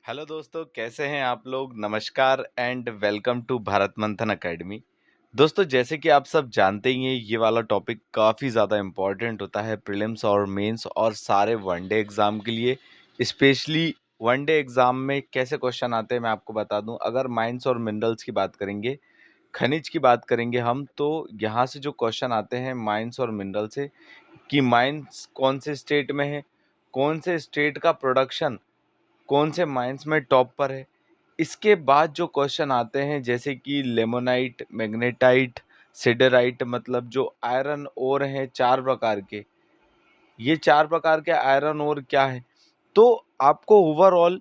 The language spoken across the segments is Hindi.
हेलो दोस्तों, कैसे हैं आप लोग? नमस्कार एंड वेलकम टू भारत मंथन एकेडमी। दोस्तों, जैसे कि आप सब जानते ही हैं, ये वाला टॉपिक काफ़ी ज़्यादा इम्पोर्टेंट होता है प्रीलिम्स और मेंस और सारे वनडे एग्ज़ाम के लिए। स्पेशली वनडे एग्ज़ाम में कैसे क्वेश्चन आते हैं मैं आपको बता दूं। अगर माइंस और मिनरल्स की बात करेंगे, खनिज की बात करेंगे हम, तो यहाँ से जो क्वेश्चन आते हैं माइंस और मिनरल से कि माइंस कौन से स्टेट में है, कौन से स्टेट का प्रोडक्शन कौन से माइंस में टॉप पर है। इसके बाद जो क्वेश्चन आते हैं जैसे कि लेमोनाइट, मैग्नेटाइट, सिडराइट, मतलब जो आयरन ओर हैं 4 प्रकार के, ये 4 प्रकार के आयरन ओर क्या है? तो आपको ओवरऑल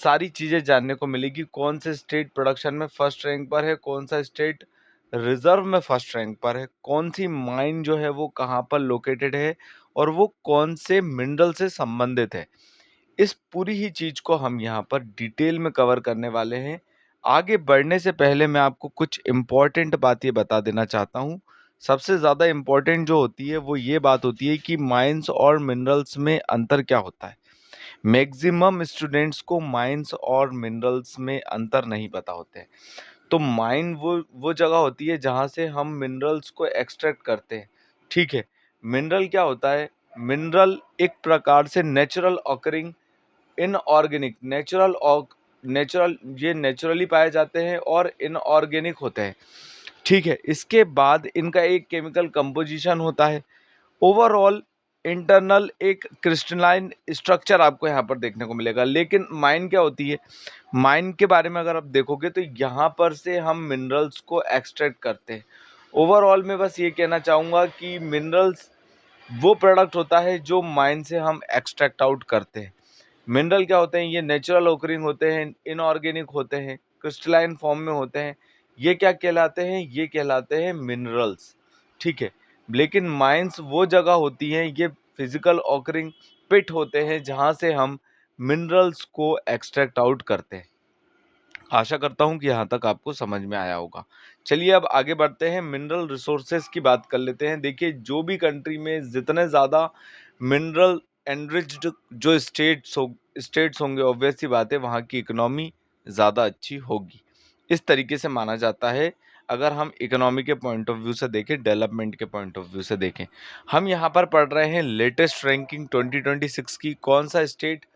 सारी चीज़ें जानने को मिलेगी। कौन से स्टेट प्रोडक्शन में फर्स्ट रैंक पर है, कौन सा स्टेट रिजर्व में फर्स्ट रैंक पर है, कौन सी माइन जो है वो कहाँ पर लोकेटेड है और वो कौन से मिनरल से संबंधित है। इस पूरी ही चीज़ को हम यहाँ पर डिटेल में कवर करने वाले हैं। आगे बढ़ने से पहले मैं आपको कुछ इम्पोर्टेंट बात ये बता देना चाहता हूँ। सबसे ज़्यादा इम्पोर्टेंट जो होती है वो ये बात होती है कि माइंस और मिनरल्स में अंतर क्या होता है। मैक्सिमम स्टूडेंट्स को माइंस और मिनरल्स में अंतर नहीं पता होते हैं। तो माइन वो जगह होती है जहाँ से हम मिनरल्स को एक्सट्रैक्ट करते हैं, ठीक है। मिनरल क्या होता है? मिनरल एक प्रकार से नेचुरल ऑकरिंग इनऑर्गेनिक नेचुरल ये नेचुरली पाए जाते हैं और इनऑर्गेनिक होते हैं, ठीक है। इसके बाद इनका एक केमिकल कंपोजिशन होता है। ओवरऑल इंटरनल एक क्रिस्टलाइन स्ट्रक्चर आपको यहाँ पर देखने को मिलेगा। लेकिन माइन क्या होती है? माइन के बारे में अगर आप देखोगे तो यहाँ पर से हम मिनरल्स को एक्सट्रैक्ट करते हैं। ओवरऑल मैं बस ये कहना चाहूँगा कि मिनरल्स वो प्रोडक्ट होता है जो माइन से हम एक्सट्रैक्ट आउट करते हैं। मिनरल क्या होते हैं? ये नेचुरल ओकरिंग होते हैं, इनऑर्गेनिक होते हैं, क्रिस्टलाइन फॉर्म में होते हैं। ये क्या कहलाते हैं? ये कहलाते हैं मिनरल्स, ठीक है। लेकिन माइंस वो जगह होती हैं, ये फिजिकल ओकरिंग पिट होते हैं जहाँ से हम मिनरल्स को एक्सट्रैक्ट आउट करते हैं। आशा करता हूँ कि यहाँ तक आपको समझ में आया होगा। चलिए अब आगे बढ़ते हैं, मिनरल रिसोर्सेज की बात कर लेते हैं। देखिए, जो भी कंट्री में जितने ज़्यादा मिनरल एनरिच्ड जो स्टेट्स होंगे, ऑब्वियस सी बात है वहाँ की इकोनॉमी ज़्यादा अच्छी होगी। इस तरीके से माना जाता है। अगर हम इकोनॉमी के पॉइंट ऑफ व्यू से देखें, डेवलपमेंट के पॉइंट ऑफ व्यू से देखें, हम यहाँ पर पढ़ रहे हैं लेटेस्ट रैंकिंग 2026 की। कौन सा स्टेट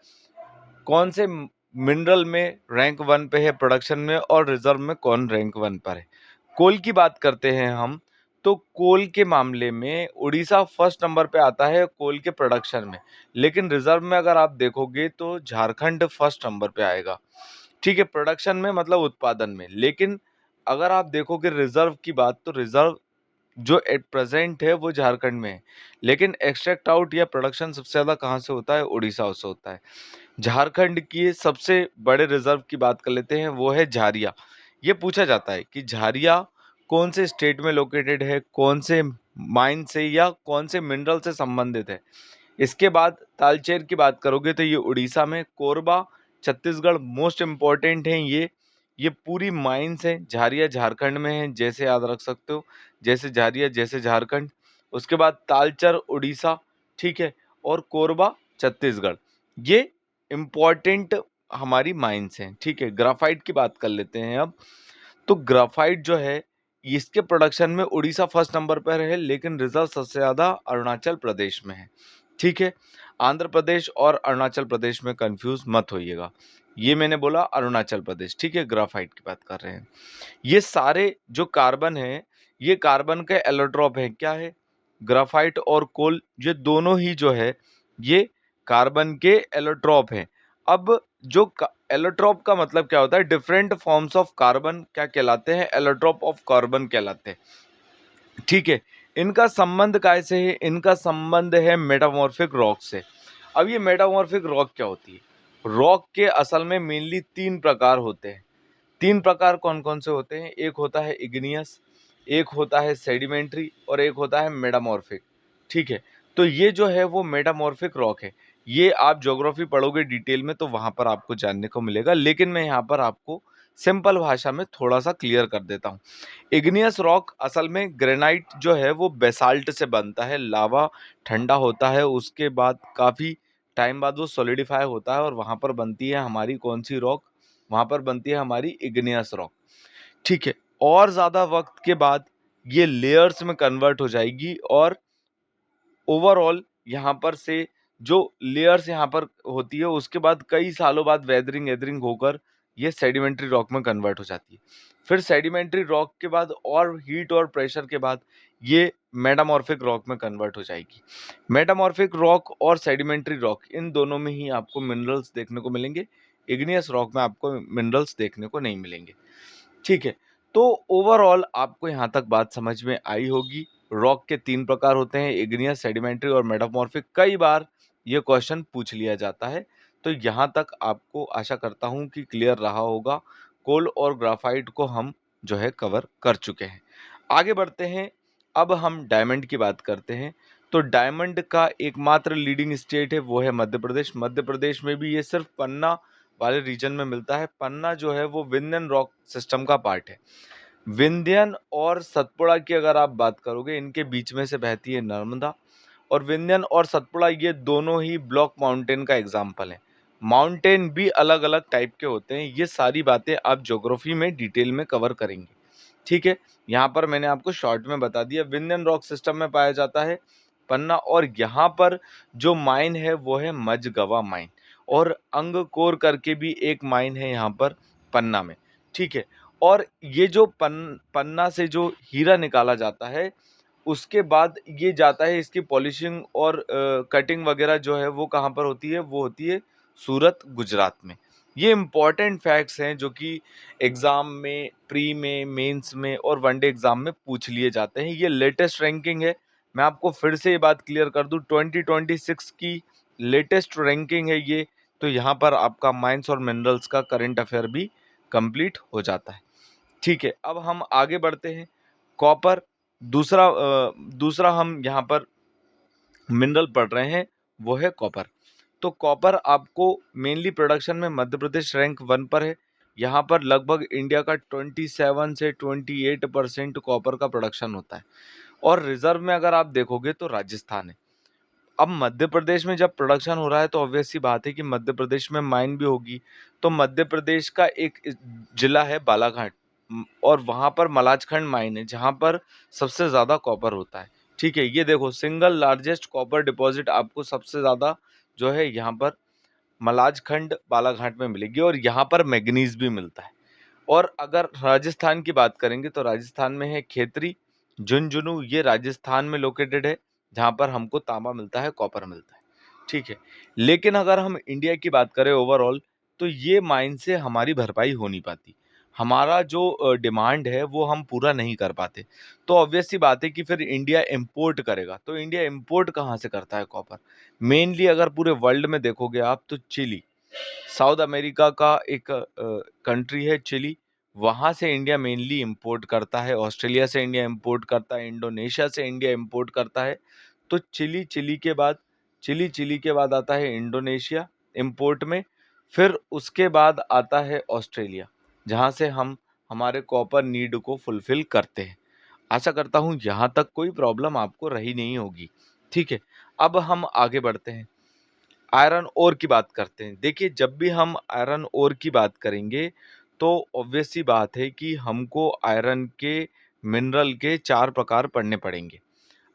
कौन से मिनरल में रैंक 1 पे है प्रोडक्शन में और रिजर्व में कौन रैंक 1 पर है। कोल की बात करते हैं हम, तो कोल के मामले में उड़ीसा फर्स्ट नंबर पे आता है कोल के प्रोडक्शन में। लेकिन रिजर्व में अगर आप देखोगे तो झारखंड फर्स्ट नंबर पे आएगा, ठीक है, प्रोडक्शन में मतलब उत्पादन में। लेकिन अगर आप देखोगे रिजर्व की बात, तो रिजर्व जो एट प्रेजेंट है वो झारखंड में है। लेकिन एक्सट्रैक्ट आउट या प्रोडक्शन सबसे ज़्यादा कहाँ से होता है? उड़ीसा से होता है। झारखंड की सबसे बड़े रिजर्व की बात कर लेते हैं, वो है झारिया। ये पूछा जाता है कि झारिया कौन से स्टेट में लोकेटेड है, कौन से माइन से या कौन से मिनरल से संबंधित है। इसके बाद तालचेर की बात करोगे तो ये उड़ीसा में, कोरबा छत्तीसगढ़ मोस्ट इम्पॉर्टेंट हैं ये पूरी माइंस हैं। झारिया झारखंड में है, जैसे याद रख सकते हो, जैसे झारिया जैसे झारखंड। उसके बाद तालचर उड़ीसा, ठीक है, और कोरबा छत्तीसगढ़। ये इम्पॉर्टेंट हमारी माइंस हैं, ठीक है। ग्राफाइट की बात कर लेते हैं अब। तो ग्राफाइट जो है, इसके प्रोडक्शन में उड़ीसा फर्स्ट नंबर पर है, लेकिन रिजर्व सबसे ज़्यादा अरुणाचल प्रदेश में है, ठीक है। आंध्र प्रदेश और अरुणाचल प्रदेश में कंफ्यूज मत होइएगा। ये मैंने बोला अरुणाचल प्रदेश, ठीक है। ग्राफाइट की बात कर रहे हैं। ये सारे जो कार्बन है, ये कार्बन के एलोट्रॉप है। क्या है? ग्राफाइट और कोल, ये दोनों ही जो है ये कार्बन के एलोट्रॉप हैं। अब जो एलोट्रॉप का मतलब क्या होता है? डिफरेंट फॉर्म्स ऑफ कार्बन क्या कहलाते हैं? एलोट्रॉप ऑफ कार्बन कहलाते हैं, ठीक है। इनका संबंध कैसे है? इनका संबंध है मेटामॉर्फिक रॉक से। अब ये मेटामॉर्फिक रॉक क्या होती है? रॉक के असल में मेनली 3 प्रकार होते हैं। 3 प्रकार कौन-कौन से होते हैं? एक होता है इग्नियस, एक होता है सेडिमेंट्री और एक होता है मेटामॉर्फिक, ठीक है। तो ये जो है वो मेटामॉर्फिक रॉक है। ये आप ज्योग्राफी पढ़ोगे डिटेल में तो वहाँ पर आपको जानने को मिलेगा, लेकिन मैं यहाँ पर आपको सिंपल भाषा में थोड़ा-सा क्लियर कर देता हूँ। इग्नियस रॉक असल में ग्रेनाइट जो है वो बेसाल्ट से बनता है, लावा ठंडा होता है, उसके बाद काफ़ी टाइम बाद वो सॉलिडिफाई होता है और वहां पर बनती है हमारी कौन सी रॉक, वहां पर बनती है हमारी इग्नियस रॉक। ठीक है, और ज्यादा वक्त के बाद ये लेयर्स में कन्वर्ट हो जाएगी और ओवरऑल यहाँ पर से जो लेयर्स यहाँ पर होती है उसके बाद कई सालों बाद वेदरिंग एदरिंग होकर ये सेडिमेंट्री रॉक में कन्वर्ट हो जाती है। फिर सेडिमेंट्री रॉक के बाद और हीट और प्रेशर के बाद ये मेटामॉर्फिक रॉक में कन्वर्ट हो जाएगी। मेटामॉर्फिक रॉक और सेडिमेंट्री रॉक इन दोनों में ही आपको मिनरल्स देखने को मिलेंगे, इग्नियस रॉक में आपको मिनरल्स देखने को नहीं मिलेंगे। ठीक है, तो ओवरऑल आपको यहाँ तक बात समझ में आई होगी। रॉक के 3 प्रकार होते हैं, इग्नियस, सेडिमेंट्री और मेटामॉर्फिक। कई बार ये क्वेश्चन पूछ लिया जाता है, तो यहाँ तक आपको आशा करता हूँ कि क्लियर रहा होगा। कोल और ग्राफाइट को हम जो है कवर कर चुके हैं। आगे बढ़ते हैं, अब हम डायमंड की बात करते हैं। तो डायमंड का एकमात्र लीडिंग स्टेट है वो है मध्य प्रदेश। मध्य प्रदेश में भी ये सिर्फ पन्ना वाले रीजन में मिलता है। पन्ना जो है वो विंध्यन रॉक सिस्टम का पार्ट है। विंध्यन और सतपुड़ा की अगर आप बात करोगे, इनके बीच में से बहती है नर्मदा, और विंध्यन और सतपुड़ा ये दोनों ही ब्लॉक माउंटेन का एग्जाम्पल है। माउंटेन भी अलग अलग टाइप के होते हैं, ये सारी बातें आप ज्योग्राफी में डिटेल में कवर करेंगे। ठीक है, यहाँ पर मैंने आपको शॉर्ट में बता दिया। विंध्यन रॉक सिस्टम में पाया जाता है पन्ना, और यहाँ पर जो माइन है वो है मझगवा माइन, और अंगकोर करके भी एक माइन है यहाँ पर पन्ना में। ठीक है, और ये जो पन्ना से जो हीरा निकाला जाता है उसके बाद ये जाता है, इसकी पॉलिशिंग और कटिंग वगैरह जो है वो कहाँ पर होती है, वो होती है सूरत, गुजरात में। ये इंपॉर्टेंट फैक्ट्स हैं जो कि एग्जाम में, प्री में, मेंस में और वनडे एग्जाम में पूछ लिए जाते हैं। ये लेटेस्ट रैंकिंग है, मैं आपको फिर से ये बात क्लियर कर दूं, 2026 की लेटेस्ट रैंकिंग है ये। तो यहाँ पर आपका माइंस और मिनरल्स का करंट अफेयर भी कंप्लीट हो जाता है। ठीक है, अब हम आगे बढ़ते हैं। कॉपर, दूसरा हम यहाँ पर मिनरल पढ़ रहे हैं वो है कॉपर। तो कॉपर आपको मेनली प्रोडक्शन में मध्य प्रदेश रैंक 1 पर है। यहाँ पर लगभग इंडिया का 27 से 28% कॉपर का प्रोडक्शन होता है, और रिजर्व में अगर आप देखोगे तो राजस्थान है। अब मध्य प्रदेश में जब प्रोडक्शन हो रहा है तो ऑब्वियस सी बात है कि मध्य प्रदेश में माइन भी होगी। तो मध्य प्रदेश का एक जिला है बालाघाट, और वहां पर मलाजखंड माइन है जहां पर सबसे ज्यादा कॉपर होता है। ठीक है, ये देखो, सिंगल लार्जेस्ट कॉपर डिपॉजिट आपको सबसे ज्यादा जो है यहाँ पर मलाजखंड बालाघाट में मिलेगी, और यहाँ पर मैग्नीज भी मिलता है। और अगर राजस्थान की बात करेंगे तो राजस्थान में है खेतरी, झुंझुनू, ये राजस्थान में लोकेटेड है जहां पर हमको तांबा मिलता है, कॉपर मिलता है। ठीक है, लेकिन अगर हम इंडिया की बात करें ओवरऑल, तो ये माइन से हमारी भरपाई हो नहीं पाती। हमारा जो डिमांड है वो हम पूरा नहीं कर पाते। तो ऑब्वियस सी बात है कि फिर इंडिया इंपोर्ट करेगा। तो इंडिया इंपोर्ट कहाँ से करता है कॉपर? मेनली अगर पूरे वर्ल्ड में देखोगे आप तो चिली, साउथ अमेरिका का एक कंट्री है चिली, वहां से इंडिया मेनली इंपोर्ट करता है। ऑस्ट्रेलिया से इंडिया इंपोर्ट करता है, इंडोनेशिया से इंडिया इंपोर्ट करता है। तो चिली के बाद आता है इंडोनेशिया इंपोर्ट में। फिर उसके बाद आता है ऑस्ट्रेलिया, जहां से हम हमारे कॉपर नीड को फुलफिल करते हैं। आशा करता हूं यहां तक कोई प्रॉब्लम आपको रही नहीं होगी। ठीक है, अब हम आगे बढ़ते हैं, आयरन ओर की बात करते हैं। देखिए, जब भी हम आयरन ओर की बात करेंगे तो ऑब्वियस सी बात है कि हमको आयरन के मिनरल के 4 प्रकार पढ़ने पड़ेंगे।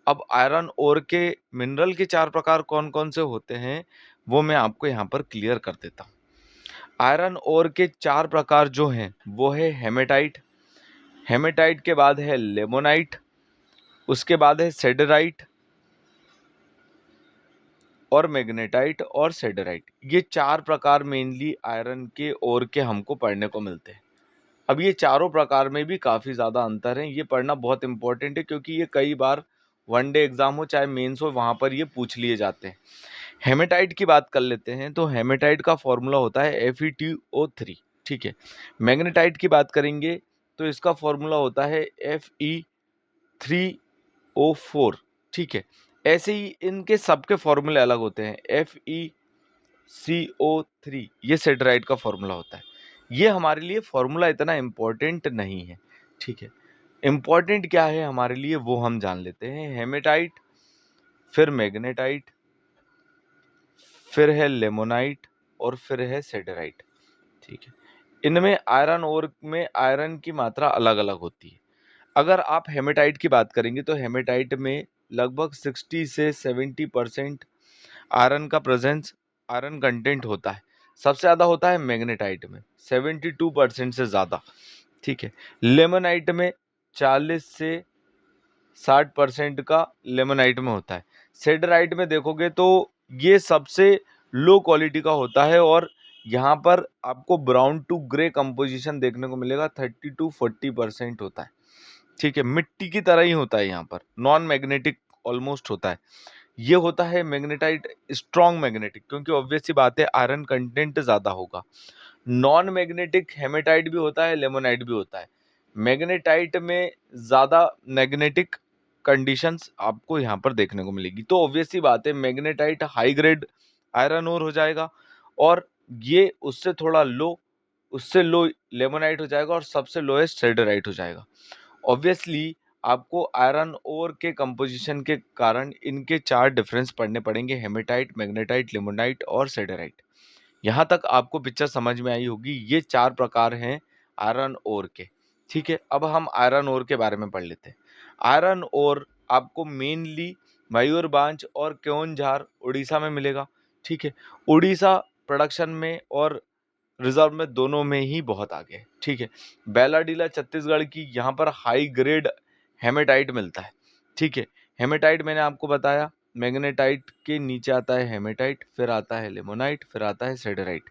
अब आयरन ओर के मिनरल के 4 प्रकार कौन-कौन से होते हैं वो मैं आपको यहाँ पर क्लियर कर देता हूँ। आयरन ओर के 4 प्रकार जो हैं वो है हेमेटाइट, हेमेटाइट के बाद है लेमोनाइट, उसके बाद है सेडराइट और मैग्नेटाइट और सेडराइट। ये 4 प्रकार मेनली आयरन के ओर के हमको पढ़ने को मिलते हैं। अब ये चारों प्रकार में भी काफ़ी ज़्यादा अंतर है, ये पढ़ना बहुत इंपॉर्टेंट है क्योंकि ये कई बार वनडे एग्जाम हो चाहे मेंस हो वहाँ पर ये पूछ लिए जाते हैं। हेमेटाइट की बात कर लेते हैं, तो हेमेटाइट का फॉर्मूला होता है FeTO3। ठीक है, मैग्नेटाइट की बात करेंगे तो इसका फॉर्मूला होता है Fe3O4। ठीक है, ऐसे ही इनके सबके फॉर्मूले अलग होते हैं। FeCO3 ये सेटेराइट का फॉर्मूला होता है। ये हमारे लिए फॉर्मूला इतना इम्पोर्टेंट नहीं है। ठीक है, इम्पोर्टेंट क्या है हमारे लिए वो हम जान लेते हैं। हेमेटाइट, फिर मैग्नेटाइट, फिर है लेमोनाइट और फिर है सेडेराइट। ठीक है, इनमें आयरन ओर में आयरन की मात्रा अलग अलग होती है। अगर आप हेमेटाइट की बात करेंगे तो हेमेटाइट में लगभग 60 से 70% आयरन का प्रेजेंस, आयरन कंटेंट होता है। सबसे ज़्यादा होता है मैग्नेटाइट में 72% से ज़्यादा। ठीक है, लेमोनाइट में 40 से 60% का लेमोनाइट में होता है। सेडराइट में देखोगे तो ये सबसे लो क्वालिटी का होता है और यहाँ पर आपको ब्राउन टू ग्रे कंपोजिशन देखने को मिलेगा, 30 टू 40% होता है। ठीक है, मिट्टी की तरह ही होता है, यहाँ पर नॉन मैग्नेटिक ऑलमोस्ट होता है। ये होता है मैग्नेटाइट, स्ट्रॉन्ग मैग्नेटिक, क्योंकि ऑब्वियस सी बात है आयरन कंटेंट ज्यादा होगा। नॉन मैग्नेटिक हेमेटाइट भी होता है, लेमोनाइट भी होता है। मैग्नेटाइट में ज्यादा मैग्नेटिक कंडीशंस आपको यहाँ पर देखने को मिलेगी। तो ऑब्वियस सी बात है magnetite high grade iron ore हो जाएगा और ये उससे लो लेमोनाइट हो जाएगा और सबसे लोएस्ट सेडराइट हो जाएगा। ऑब्वियसली आपको आयरन ओर के कंपोजिशन के कारण इनके 4 डिफरेंस पढ़ने पड़ेंगे, हेमेटाइट, मैग्नेटाइट, लिमोनाइट और सेडेराइट। यहाँ तक आपको पिक्चर समझ में आई होगी। ये 4 प्रकार हैं आयरन ओर के। ठीक है, अब हम आयरन ओर के बारे में पढ़ लेते हैं। आयरन ओर आपको मेनली मयूरभंज और केओनझार उड़ीसा में मिलेगा। ठीक है, उड़ीसा प्रोडक्शन में और रिजर्व में दोनों में ही बहुत आगे है। ठीक है, बैलाडीला छत्तीसगढ़ की, यहाँ पर हाई ग्रेड हेमेटाइट मिलता है। ठीक है, हेमेटाइट मैंने आपको बताया, मैग्नेटाइट के नीचे आता है हेमेटाइट, फिर आता है लेमोनाइट, फिर आता है सेडेराइट।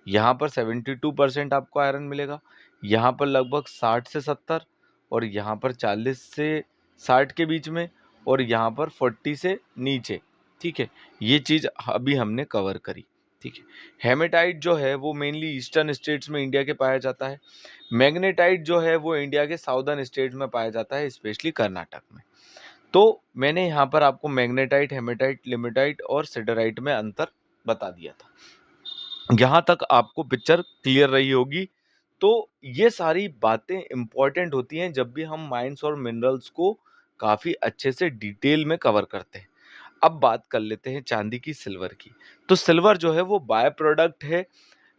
यहाँ पर 72% आपको आयरन मिलेगा, यहाँ पर लगभग 60 से 70, और यहाँ पर 40 से 60 के बीच में, और यहाँ पर 40 से नीचे। ठीक है, ये चीज़ अभी हमने कवर करी। ठीक है, हेमेटाइट जो है वो मेनली ईस्टर्न स्टेट्स में इंडिया के पाया जाता है। मैग्नेटाइट जो है वो इंडिया के साउदर्न स्टेट्स में पाया जाता है, स्पेशली कर्नाटक में। तो मैंने यहाँ पर आपको मैग्नेटाइट, हेमेटाइट, लिमेटाइट और सेडेराइट में अंतर बता दिया था। यहाँ तक आपको पिक्चर क्लियर रही होगी। तो ये सारी बातें इंपॉर्टेंट होती हैं जब भी हम माइंस और मिनरल्स को काफ़ी अच्छे से डिटेल में कवर करते हैं। अब बात कर लेते हैं चांदी की, सिल्वर की। तो सिल्वर जो है वो बाय प्रोडक्ट है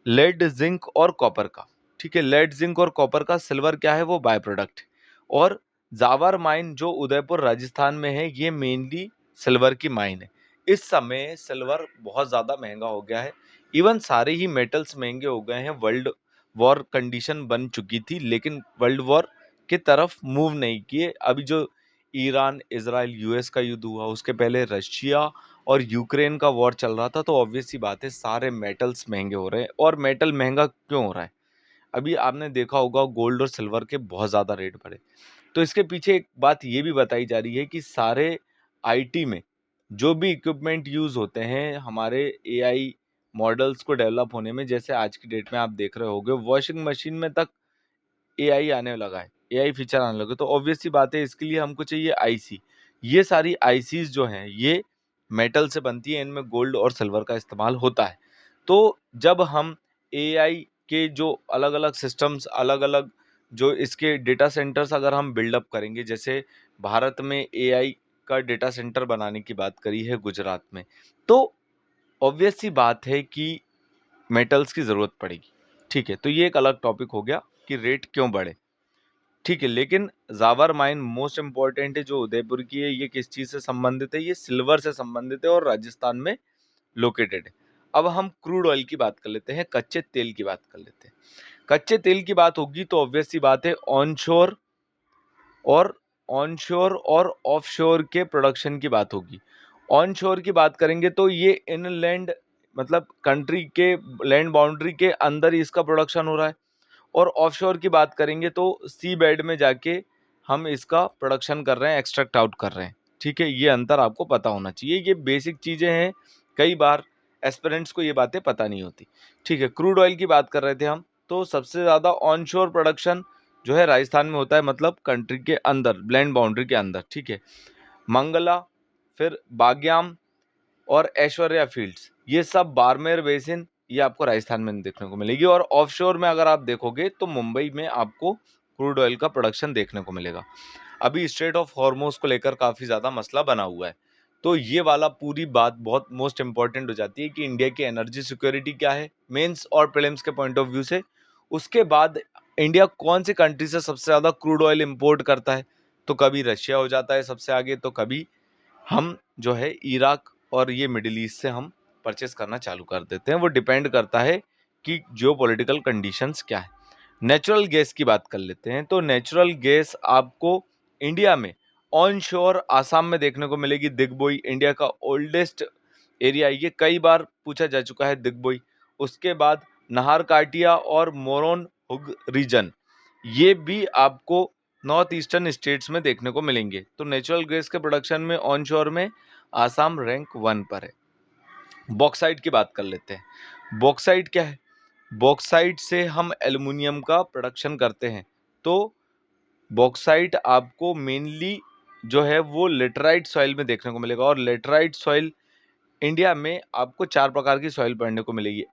लेड, जिंक और कॉपर का। ठीक है, लेड, जिंक और कॉपर का सिल्वर क्या है, वो बाय प्रोडक्ट है। और जावर माइन जो उदयपुर राजस्थान में है, ये मेनली सिल्वर की माइन है। इस समय सिल्वर बहुत ज़्यादा महंगा हो गया है। इवन सारे ही मेटल्स महंगे हो गए हैं। वर्ल्ड वॉर कंडीशन बन चुकी थी, लेकिन वर्ल्ड वॉर की तरफ मूव नहीं किए। अभी जो ईरान, इजराइल, यूएस का युद्ध हुआ, उसके पहले रशिया और यूक्रेन का वॉर चल रहा था, तो ऑब्वियस सी बात है सारे मेटल्स महंगे हो रहे हैं। और मेटल महंगा क्यों हो रहा है? अभी आपने देखा होगा गोल्ड और सिल्वर के बहुत ज़्यादा रेट बढ़े। तो इसके पीछे एक बात ये भी बताई जा रही है कि सारे आईटी में जो भी इक्विपमेंट यूज़ होते हैं हमारे एआई मॉडल्स को डेवलप होने में, जैसे आज की डेट में आप देख रहे होगे वॉशिंग मशीन में तक एआई आने लगा है, एआई फीचर आने लगे। तो ऑब्वियस सी बात है इसके लिए हमको चाहिए आईसी। ये सारी आईसीज जो हैं ये मेटल से बनती है, इनमें गोल्ड और सिल्वर का इस्तेमाल होता है। तो जब हम एआई के जो अलग अलग सिस्टम्स, अलग अलग जो इसके डेटा सेंटर्स अगर हम बिल्डअप करेंगे, जैसे भारत में एआई का डेटा सेंटर बनाने की बात करी है गुजरात में, तो ऑब्वियस सी बात है कि मेटल्स की ज़रूरत पड़ेगी। ठीक है, तो ये एक अलग टॉपिक हो गया कि रेट क्यों बढ़े। ठीक है, लेकिन जावर माइन मोस्ट इम्पॉर्टेंट है जो उदयपुर की है। ये किस चीज़ से संबंधित है? ये सिल्वर से संबंधित है और राजस्थान में लोकेटेड है। अब हम क्रूड ऑयल की बात कर लेते हैं, कच्चे तेल की बात कर लेते हैं। कच्चे तेल की बात होगी तो ऑब्वियस सी बात है और ऑनशोर और ऑफशोर के प्रोडक्शन की बात होगी। ऑनशोर की बात करेंगे तो ये इनलैंड, मतलब कंट्री के लैंड बाउंड्री के अंदर ही इसका प्रोडक्शन हो रहा है। और ऑफशोर की बात करेंगे तो सी बेड में जाके हम इसका प्रोडक्शन कर रहे हैं, एक्सट्रैक्ट आउट कर रहे हैं। ठीक है, ये अंतर आपको पता होना चाहिए। ये बेसिक चीज़ें हैं, कई बार एस्पिरेंट्स को ये बातें पता नहीं होती। ठीक है, क्रूड ऑयल की बात कर रहे थे हम, तो सबसे ज़्यादा ऑनशोर प्रोडक्शन जो है राजस्थान में होता है, मतलब कंट्री के अंदर, लैंड बाउंड्री के अंदर। ठीक है, मंगला, फिर बाग्याम और ऐश्वर्या फील्ड्स, ये सब बाड़मेर बेसिन, ये आपको राजस्थान में देखने को मिलेगी। और ऑफशोर में अगर आप देखोगे तो मुंबई में आपको क्रूड ऑयल का प्रोडक्शन देखने को मिलेगा। अभी स्ट्रेट ऑफ हॉर्मोज को लेकर काफ़ी ज़्यादा मसला बना हुआ है, तो ये वाला पूरी बात बहुत मोस्ट इंपॉर्टेंट हो जाती है कि इंडिया की एनर्जी सिक्योरिटी क्या है मेंस और प्रीलिम्स के पॉइंट ऑफ व्यू से। उसके बाद इंडिया कौन सी कंट्री से सबसे ज़्यादा क्रूड ऑयल इंपोर्ट करता है, तो कभी रशिया हो जाता है सबसे आगे, तो कभी हम जो है इराक और ये मिडिल ईस्ट से हम परचेस करना चालू कर देते हैं। वो डिपेंड करता है कि जियोपॉलिटिकल कंडीशंस क्या है। नेचुरल गैस की बात कर लेते हैं, तो नेचुरल गैस आपको इंडिया में ऑन शोर आसाम में देखने को मिलेगी। दिग्बोई इंडिया का ओल्डेस्ट एरिया, ये कई बार पूछा जा चुका है दिग्बोई। उसके बाद नाहर काटिया और मोरोन हुग रीजन, ये भी आपको नॉर्थ ईस्टर्न स्टेट्स में देखने को मिलेंगे। तो नेचुरल गैस के प्रोडक्शन में ऑन शोर में आसाम रैंक 1 पर है। बॉक्साइट की बात कर लेते हैं। बॉक्साइट क्या है? बॉक्साइट से हम एल्युमिनियम का प्रोडक्शन करते हैं। तो बॉक्साइट आपको मेनली जो है वो लेटराइट सॉइल में देखने को मिलेगा, और लेटराइट सॉइल इंडिया में आपको 4 प्रकार की सॉइल पढ़ने को मिलेगी।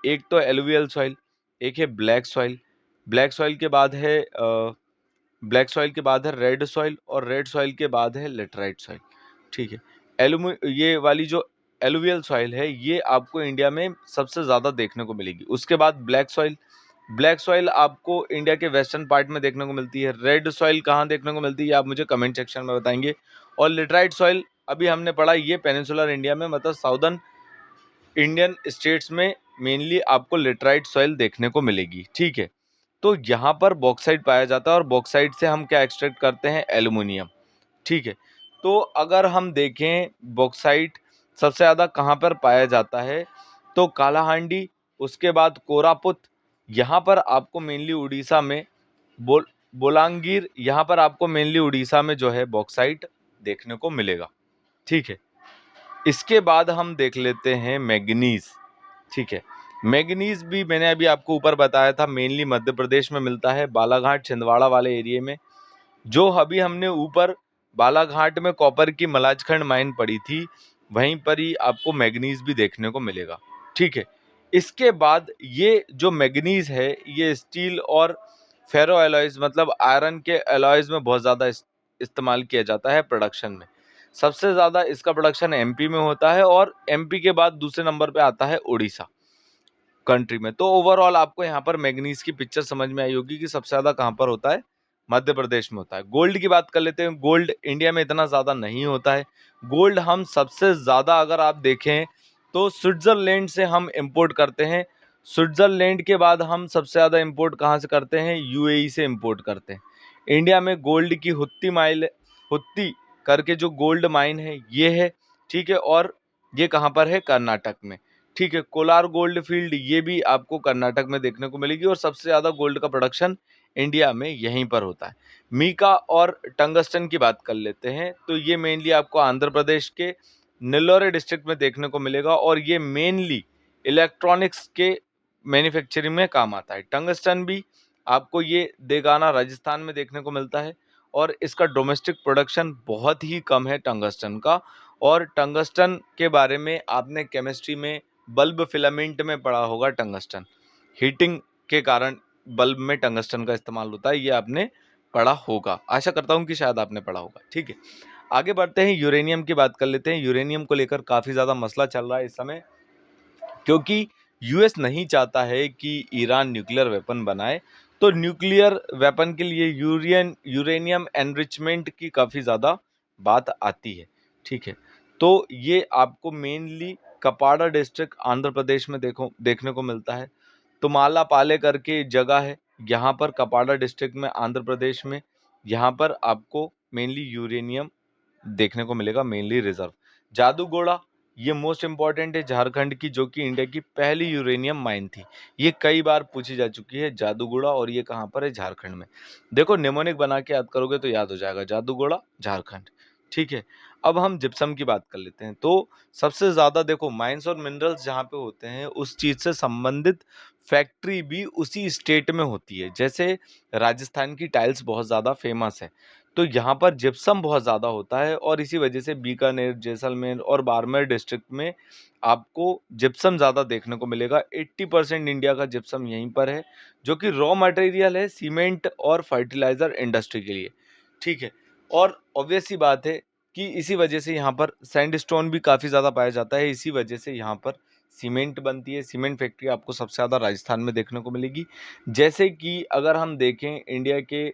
एक तो एलुवियल सॉइल, एक है ब्लैक सॉइल, ब्लैक सॉइल के बाद है रेड सॉइल, और रेड सॉइल के बाद है लेटराइट सॉइल। ठीक है, ये वाली जो एलुवियल सॉइल है ये आपको इंडिया में सबसे ज़्यादा देखने को मिलेगी। उसके बाद ब्लैक सॉइल, ब्लैक सॉइल आपको इंडिया के वेस्टर्न पार्ट में देखने को मिलती है। रेड सॉइल कहाँ देखने को मिलती है आप मुझे कमेंट सेक्शन में बताएंगे। और लेटराइट सॉइल अभी हमने पढ़ा, ये पेनिनसुलर इंडिया में मतलब साउदर्न इंडियन स्टेट्स में मेनली आपको लेटराइट सॉइल देखने को मिलेगी। ठीक है, तो यहाँ पर बॉक्साइट पाया जाता है, और बॉक्साइट से हम क्या एक्सट्रैक्ट करते हैं? एल्युमिनियम। ठीक है, तो अगर हम देखें बॉक्साइट सबसे ज़्यादा कहाँ पर पाया जाता है, तो कालाहांडी, उसके बाद कोरापुत, यहाँ पर आपको मेनली उड़ीसा में बोलांगीर, यहाँ पर आपको मेनली उड़ीसा में जो है बॉक्साइट देखने को मिलेगा। ठीक है, इसके बाद हम देख लेते हैं मैग्नीज। ठीक है, मैग्नीज भी मैंने अभी आपको ऊपर बताया था मेनली मध्य प्रदेश में मिलता है, बालाघाट छिंदवाड़ा वाले एरिया में। जो अभी हमने ऊपर बालाघाट में कॉपर की मलाजखंड माइन पड़ी थी, वहीं पर ही आपको मैग्नीज भी देखने को मिलेगा। ठीक है, इसके बाद ये जो मैग्नीज है ये स्टील और फेरो एलॉयज मतलब आयरन के एलॉयज में बहुत ज़्यादा इस्तेमाल किया जाता है प्रोडक्शन में। सबसे ज़्यादा इसका प्रोडक्शन एमपी में होता है, और एमपी के बाद दूसरे नंबर पे आता है उड़ीसा कंट्री में। तो ओवरऑल आपको यहाँ पर मैग्नीज की पिक्चर समझ में आई होगी कि सबसे ज्यादा कहाँ पर होता है? मध्य प्रदेश में होता है। गोल्ड की बात कर लेते हैं। गोल्ड इंडिया में इतना ज्यादा नहीं होता है। गोल्ड हम सबसे ज्यादा अगर आप देखें तो स्विट्जरलैंड से हम इंपोर्ट करते हैं। स्विट्जरलैंड के बाद हम सबसे ज्यादा इंपोर्ट कहाँ से करते हैं? यूएई से इंपोर्ट करते हैं। इंडिया में गोल्ड की हुत्ती करके जो गोल्ड माइन है ये है। ठीक है, और ये कहाँ पर है? कर्नाटक में। ठीक है, कोलार गोल्ड फील्ड ये भी आपको कर्नाटक में देखने को मिलेगी, और सबसे ज्यादा गोल्ड का प्रोडक्शन इंडिया में यहीं पर होता है। मीका और टंगस्टन की बात कर लेते हैं, तो ये मेनली आपको आंध्र प्रदेश के नेल्लोरे डिस्ट्रिक्ट में देखने को मिलेगा, और ये मेनली इलेक्ट्रॉनिक्स के मैन्युफैक्चरिंग में काम आता है। टंगस्टन भी आपको ये देगाना राजस्थान में देखने को मिलता है, और इसका डोमेस्टिक प्रोडक्शन बहुत ही कम है टंगस्टन का। और टंगस्टन के बारे में आपने केमिस्ट्री में बल्ब फिलामेंट में पढ़ा होगा। टंगस्टन हीटिंग के कारण बल्ब में टंगस्टन का इस्तेमाल होता है, ये आपने पढ़ा होगा। आशा करता हूँ कि शायद आपने पढ़ा होगा। ठीक है, आगे बढ़ते हैं, यूरेनियम की बात कर लेते हैं। यूरेनियम को लेकर काफ़ी ज़्यादा मसला चल रहा है इस समय, क्योंकि यूएस नहीं चाहता है कि ईरान न्यूक्लियर वेपन बनाए। तो न्यूक्लियर वेपन के लिए यूरेनियम एनरिचमेंट की काफ़ी ज़्यादा बात आती है। ठीक है, तो ये आपको मेनली कपाड़ा डिस्ट्रिक्ट आंध्र प्रदेश में देखने को मिलता है। तुमाला पाले करके जगह है, यहाँ पर कपाड़ा डिस्ट्रिक्ट में आंध्र प्रदेश में, यहाँ पर आपको मेनली यूरेनियम देखने को मिलेगा, मेनली रिजर्व। जादूगोड़ा ये मोस्ट इंपॉर्टेंट है झारखंड की, जो कि इंडिया की पहली यूरेनियम माइन थी। ये कई बार पूछी जा चुकी है जादूगोड़ा, और ये कहाँ पर है? झारखंड में। देखो निमोनिक बना के याद करोगे तो याद हो जाएगा, जादूगोड़ा झारखंड। ठीक है, अब हम जिप्सम की बात कर लेते हैं। तो सबसे ज्यादा देखो माइंस और मिनरल्स जहाँ पे होते हैं उस चीज से संबंधित फैक्ट्री भी उसी स्टेट में होती है। जैसे राजस्थान की टाइल्स बहुत ज्यादा फेमस है, तो यहाँ पर जिप्सम बहुत ज़्यादा होता है, और इसी वजह से बीकानेर, जैसलमेर और बाड़मेर डिस्ट्रिक्ट में आपको जिप्सम ज़्यादा देखने को मिलेगा। 80% इंडिया का जिप्सम यहीं पर है, जो कि रॉ मटेरियल है सीमेंट और फर्टिलाइज़र इंडस्ट्री के लिए। ठीक है, और ऑब्वियस सी बात है कि इसी वजह से यहाँ पर सैंडस्टोन भी काफ़ी ज़्यादा पाया जाता है, इसी वजह से यहाँ पर सीमेंट बनती है। सीमेंट फैक्ट्री आपको सबसे ज़्यादा राजस्थान में देखने को मिलेगी। जैसे कि अगर हम देखें इंडिया के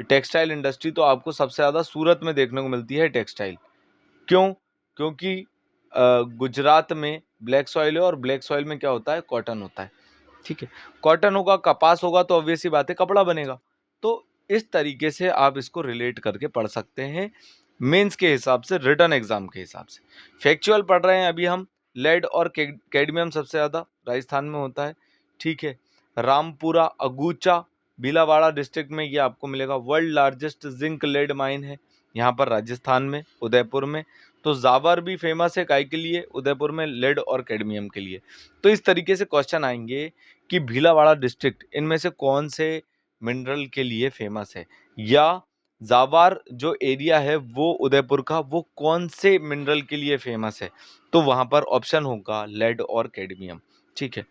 टेक्सटाइल इंडस्ट्री, तो आपको सबसे ज़्यादा सूरत में देखने को मिलती है टेक्सटाइल। क्यों? क्योंकि गुजरात में ब्लैक सॉइल है और ब्लैक सॉइल में क्या होता है, कॉटन होता है। ठीक है, कॉटन होगा, कपास होगा, तो ऑब्वियस सी बात है कपड़ा बनेगा। तो इस तरीके से आप इसको रिलेट करके पढ़ सकते हैं मेंस के हिसाब से, रिटन एग्जाम के हिसाब से। फैक्चुअल पढ़ रहे हैं अभी हम, लेड और कैडमियम सबसे ज़्यादा राजस्थान में होता है। ठीक है, रामपुरा अगूचा भीलावाड़ा डिस्ट्रिक्ट में ये आपको मिलेगा। World largest zinc lead mine है यहाँ पर राजस्थान में, उदयपुर में। तो जावर भी फेमस है काय के लिए, उदयपुर में लेड और कैडमियम के लिए। तो इस तरीके से क्वेश्चन आएंगे कि भीलावाड़ा डिस्ट्रिक्ट इनमें से कौन से मिनरल के लिए फेमस है, या जावार जो एरिया है वो उदयपुर का, वो कौन से मिनरल के लिए फेमस है। तो वहां पर ऑप्शन होगा लेड और कैडमियम। ठीक है,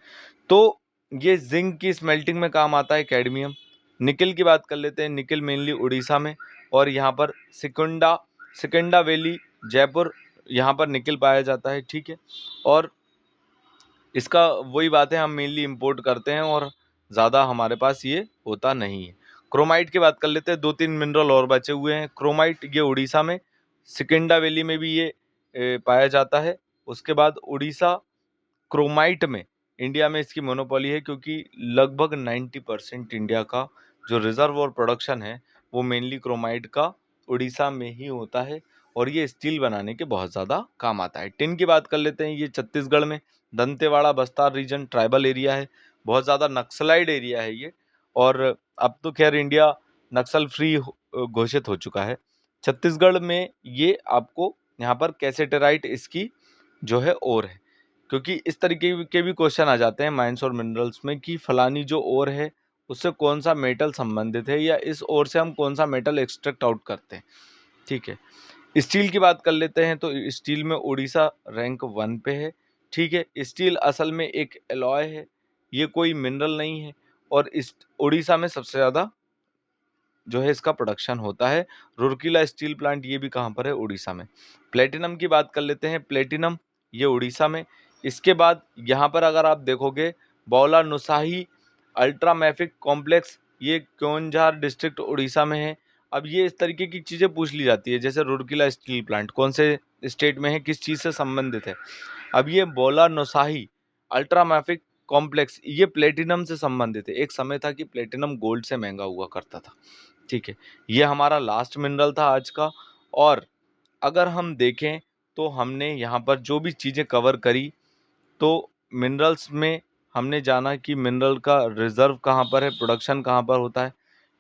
तो ये जिंक की स्मेल्टिंग में काम आता है कैडमियम। निकल की बात कर लेते हैं, निकल मेनली उड़ीसा में, और यहाँ पर सिकंडा वैली जयपुर, यहाँ पर निकल पाया जाता है। ठीक है, और इसका वही बात है, हम मेनली इंपोर्ट करते हैं और ज़्यादा हमारे पास ये होता नहीं है। क्रोमाइट की बात कर लेते हैं, 2-3 मिनरल और बचे हुए हैं। क्रोमाइट ये उड़ीसा में, सिकिंडा वैली में भी ये पाया जाता है। उसके बाद उड़ीसा क्रोमाइट में इंडिया में इसकी मोनोपोली है, क्योंकि लगभग 90% इंडिया का जो रिजर्व और प्रोडक्शन है वो मेनली क्रोमाइट का उड़ीसा में ही होता है, और ये स्टील बनाने के बहुत ज़्यादा काम आता है। टिन की बात कर लेते हैं, ये छत्तीसगढ़ में Dantewada Bastar region tribal area है, बहुत ज़्यादा नक्सलाइड एरिया है ये, और अब तो खैर इंडिया नक्सल फ्री घोषित हो चुका है। छत्तीसगढ़ में ये आपको यहाँ पर कैसेटेराइट इसकी जो है ओर है, क्योंकि इस तरीके के भी क्वेश्चन आ जाते हैं माइंस और मिनरल्स में कि फलानी जो ओर है उससे कौन सा मेटल संबंधित है, या इस ओर से हम कौन सा मेटल एक्सट्रैक्ट आउट करते हैं। ठीक है, स्टील की बात कर लेते हैं, तो स्टील में उड़ीसा रैंक 1 पे है। ठीक है, स्टील असल में एक एलॉय है, ये कोई मिनरल नहीं है, और इस उड़ीसा में सबसे ज़्यादा जो है इसका प्रोडक्शन होता है। रूरकेला स्टील प्लांट ये भी कहाँ पर है, उड़ीसा में। प्लेटिनम की बात कर लेते हैं, प्लेटिनम ये उड़ीसा में। इसके बाद यहाँ पर अगर आप देखोगे बौला नुसाही अल्ट्रामैफिक कॉम्प्लेक्स, ये क्योंझार डिस्ट्रिक्ट उड़ीसा में है। अब ये इस तरीके की चीज़ें पूछ ली जाती है, जैसे रूरकेला स्टील प्लांट कौन से स्टेट में है, किस चीज़ से संबंधित है। अब ये बौला नुसाही अल्ट्रामैफिक कॉम्प्लेक्स ये प्लेटिनम से संबंधित है। एक समय था कि प्लेटिनम गोल्ड से महंगा हुआ करता था। ठीक है, ये हमारा लास्ट मिनरल था आज का। और अगर हम देखें तो हमने यहाँ पर जो भी चीज़ें कवर करी, तो मिनरल्स में हमने जाना कि मिनरल का रिजर्व कहाँ पर है, प्रोडक्शन कहाँ पर होता है।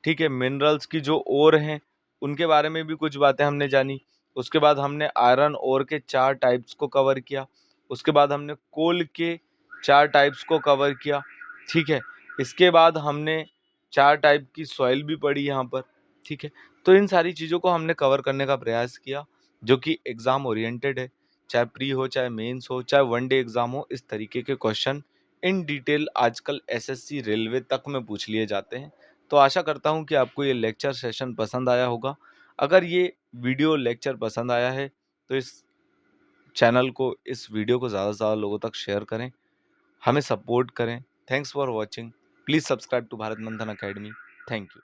ठीक है, मिनरल्स की जो ओर हैं उनके बारे में भी कुछ बातें हमने जानी। उसके बाद हमने आयरन ओर के 4 टाइप्स को कवर किया। उसके बाद हमने कोल के 4 टाइप्स को कवर किया। ठीक है, इसके बाद हमने 4 टाइप की सॉइल भी पढ़ी यहाँ पर। ठीक है, तो इन सारी चीज़ों को हमने कवर करने का प्रयास किया, जो कि एग्ज़ाम ओरिएंटेड है। चाहे प्री हो, चाहे मेंस हो, चाहे वनडे एग्जाम हो, इस तरीके के क्वेश्चन इन डिटेल आजकल एसएससी रेलवे तक में पूछ लिए जाते हैं। तो आशा करता हूं कि आपको ये लेक्चर सेशन पसंद आया होगा। अगर ये वीडियो लेक्चर पसंद आया है तो इस चैनल को, इस वीडियो को ज़्यादा से ज़्यादा लोगों तक शेयर करें, हमें सपोर्ट करें। Thanks for watching. Please subscribe to Bharat Manthan Academy. Thank you.